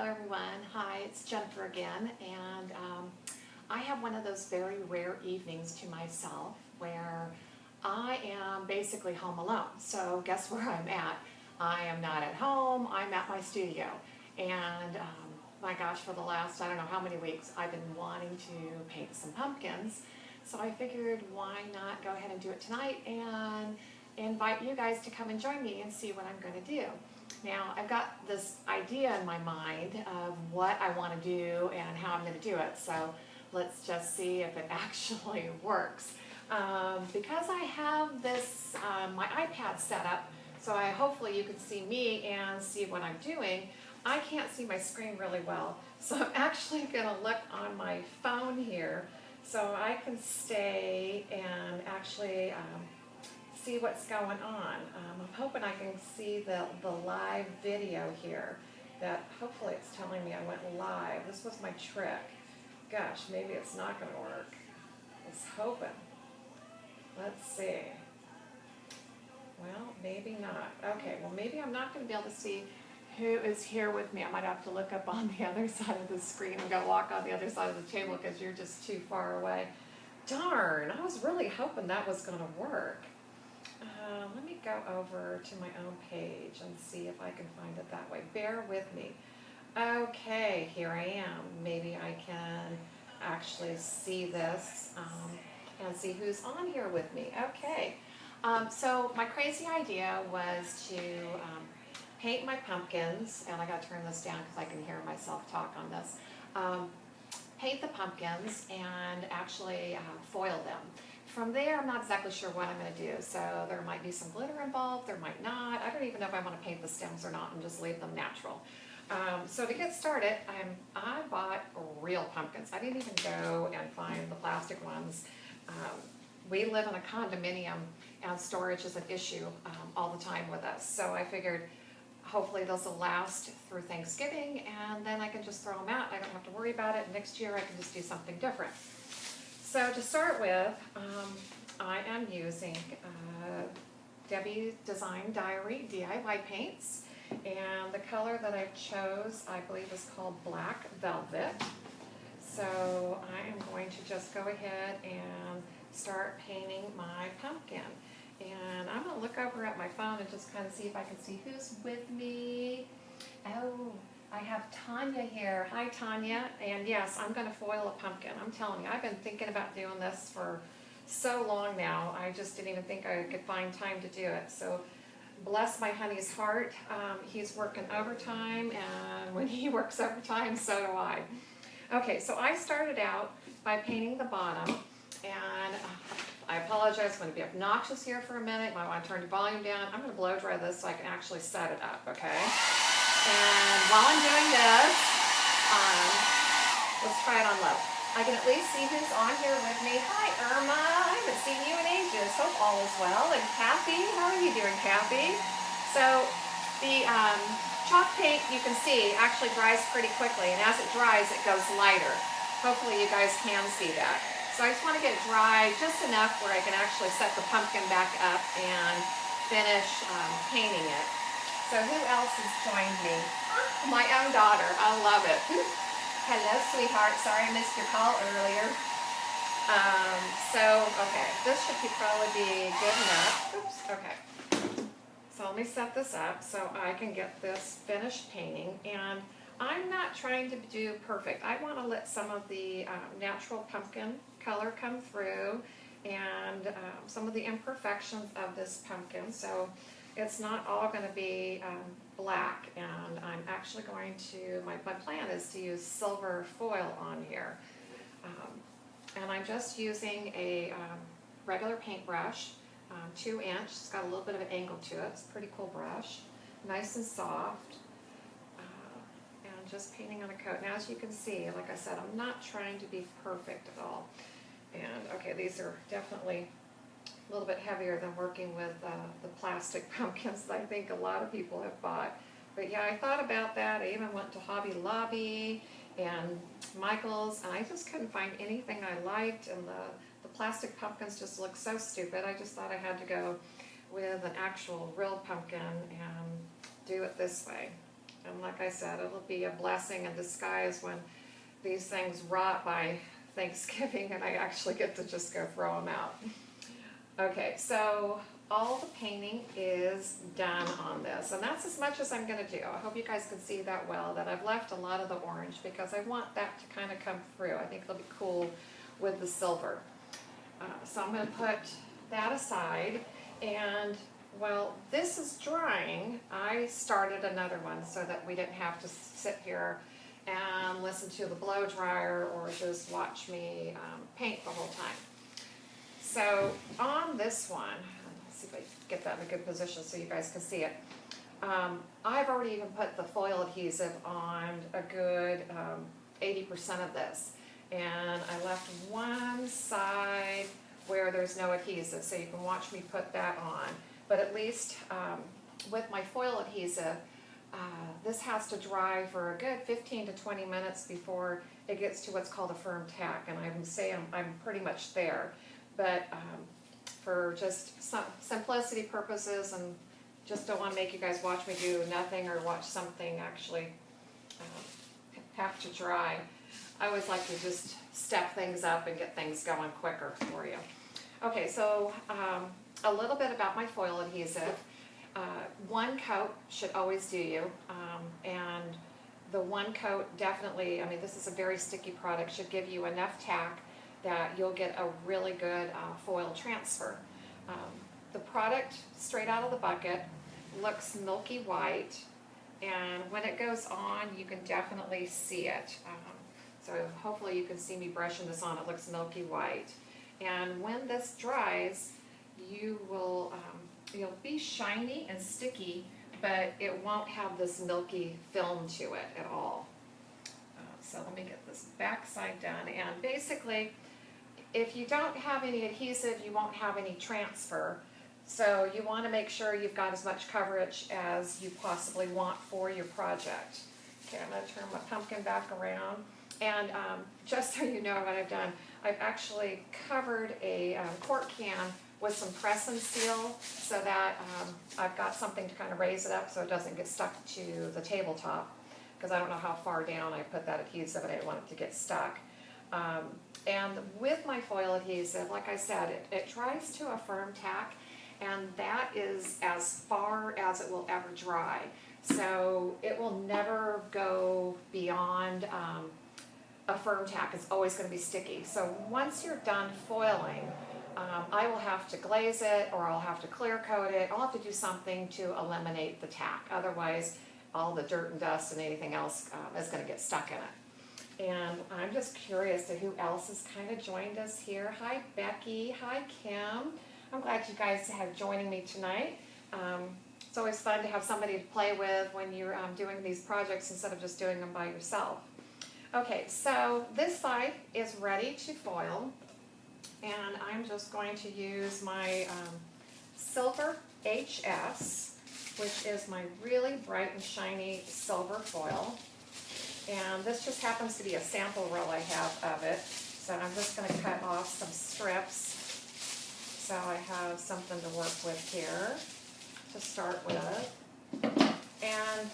Hello everyone, hi, it's Jennifer again, and I have one of those very rare evenings to myself where I am basically home alone. So guess where I'm at? I am not at home, I'm at my studio. And my gosh, for the last, I don't know how many weeks, I've been wanting to paint some pumpkins. So I figured why not go ahead and do it tonight and invite you guys to come and join me and see what I'm going to do. Now, I've got this idea in my mind of what I want to do and how I'm going to do it, so let's just see if it actually works. Because I have this, my iPad set up, so hopefully you can see me and see what I'm doing. I can't see my screen really well, so I'm actually going to look on my phone here so I can stay and actually see what's going on. I'm hoping I can see the live video here, that hopefully it's telling me I went live. This was my trick. Gosh, maybe it's not going to work. I was hoping. Let's see. Well, maybe not. Okay, well maybe I'm not going to be able to see who is here with me. I might have to look up on the other side of the screen. I'm going to walk on the other side of the table because you're just too far away. Darn, I was really hoping that was going to work. Let me go over to my own page and see if I can find it that way. Bear with me. Okay, here I am. Maybe I can actually see this and see who's on here with me. Okay, so my crazy idea was to paint my pumpkins, and I got to turn this down because I can hear myself talk on this. Paint the pumpkins and actually foil them. From there, I'm not exactly sure what I'm going to do. So there might be some glitter involved, there might not. I don't even know if I want to paint the stems or not and just leave them natural. So to get started, I bought real pumpkins. I didn't even go and find the plastic ones. We live in a condominium and storage is an issue all the time with us. So I figured hopefully those will last through Thanksgiving, and then I can just throw them out. I don't have to worry about it. Next year I can just do something different. So to start with, I am using Debbie Design Diary DIY paints, and the color that I chose, I believe, is called Black Velvet. So I am going to just go ahead and start painting my pumpkin. And I'm going to look over at my phone and just kind of see if I can see who's with me. Oh, I have Tanya here. Hi, Tanya. And yes, I'm going to foil a pumpkin. I'm telling you, I've been thinking about doing this for so long now. I just didn't even think I could find time to do it. So bless my honey's heart. He's working overtime, and when he works overtime, so do I. Okay, so I started out by painting the bottom, and I apologize, I'm going to be obnoxious here for a minute. You might want to turn your volume down. I'm going to blow dry this so I can actually set it up, okay? And while I'm doing this, let's try it on low. I can at least see who's on here with me. Hi, Irma. I haven't seen you in ages. Hope all is well. And Kathy, how are you doing, Kathy? So the chalk paint, you can see, actually dries pretty quickly. And as it dries, it goes lighter. Hopefully you guys can see that. So I just want to get it dry just enough where I can actually set the pumpkin back up and finish painting it. So who else has joined me? My own daughter. I love it. Hello, sweetheart. Sorry I missed your call earlier. Okay, this should probably be good enough. Oops, okay. So let me set this up so I can get this finished painting. And I'm not trying to do perfect. I want to let some of the natural pumpkin color come through and some of the imperfections of this pumpkin. So it's not all going to be black, and I'm actually going to, my plan is to use silver foil on here. And I'm just using a regular paintbrush, 2-inch. It's got a little bit of an angle to it. It's a pretty cool brush, nice and soft. And just painting on a coat. Now as you can see, like I said, I'm not trying to be perfect at all. And okay, these are definitely a little bit heavier than working with the plastic pumpkins that I think a lot of people have bought. But yeah, I thought about that. I even went to Hobby Lobby and Michael's, and I just couldn't find anything I liked, and the plastic pumpkins just look so stupid. I just thought I had to go with an actual real pumpkin and do it this way. And like I said, it'll be a blessing in disguise when these things rot by Thanksgiving and I actually get to just go throw them out. Okay, so all the painting is done on this, and that's as much as I'm gonna do. I hope you guys can see that well, that I've left a lot of the orange because I want that to kind of come through. I think it'll be cool with the silver. So I'm gonna put that aside, and while this is drying, I started another one so that we didn't have to sit here and listen to the blow dryer or just watch me paint the whole time. So on this one, let's see if I can get that in a good position so you guys can see it. I've already even put the foil adhesive on a good 80% of this. And I left one side where there's no adhesive, so you can watch me put that on. But at least with my foil adhesive, this has to dry for a good 15 to 20 minutes before it gets to what's called a firm tack. And I would say I'm pretty much there. But for just some simplicity purposes, and just don't want to make you guys watch me do nothing or watch something actually have to dry, I always like to just step things up and get things going quicker for you. Okay, so a little bit about my foil adhesive. One coat should always do you, and the one coat definitely, I mean, this is a very sticky product, should give you enough tack that you'll get a really good foil transfer. The product straight out of the bucket looks milky white, and when it goes on you can definitely see it. So hopefully you can see me brushing this on. It looks milky white, and when this dries you will you'll be shiny and sticky, but it won't have this milky film to it at all. So let me get this back side done, and basically if you don't have any adhesive, you won't have any transfer. So you want to make sure you've got as much coverage as you possibly want for your project. Okay, I'm going to turn my pumpkin back around. And just so you know what I've done, I've actually covered a quart can with some press and seal so that I've got something to kind of raise it up so it doesn't get stuck to the tabletop, because I don't know how far down I put that adhesive and I didn't want it to get stuck. And with my foil adhesive, like I said, it dries to a firm tack, and that is as far as it will ever dry. So it will never go beyond a firm tack. It's always going to be sticky. So once you're done foiling, I will have to glaze it, or I'll have to clear coat it. I'll have to do something to eliminate the tack. Otherwise, all the dirt and dust and anything else is going to get stuck in it. And I'm just curious to who else has kind of joined us here. Hi, Becky. Hi, Kim. I'm glad you guys have joining me tonight. It's always fun to have somebody to play with when you're doing these projects instead of just doing them by yourself. Okay, so this side is ready to foil, and I'm just going to use my Silver HS, which is my really bright and shiny silver foil. And this just happens to be a sample roll I have of it. So I'm just going to cut off some strips so I have something to work with here to start with. And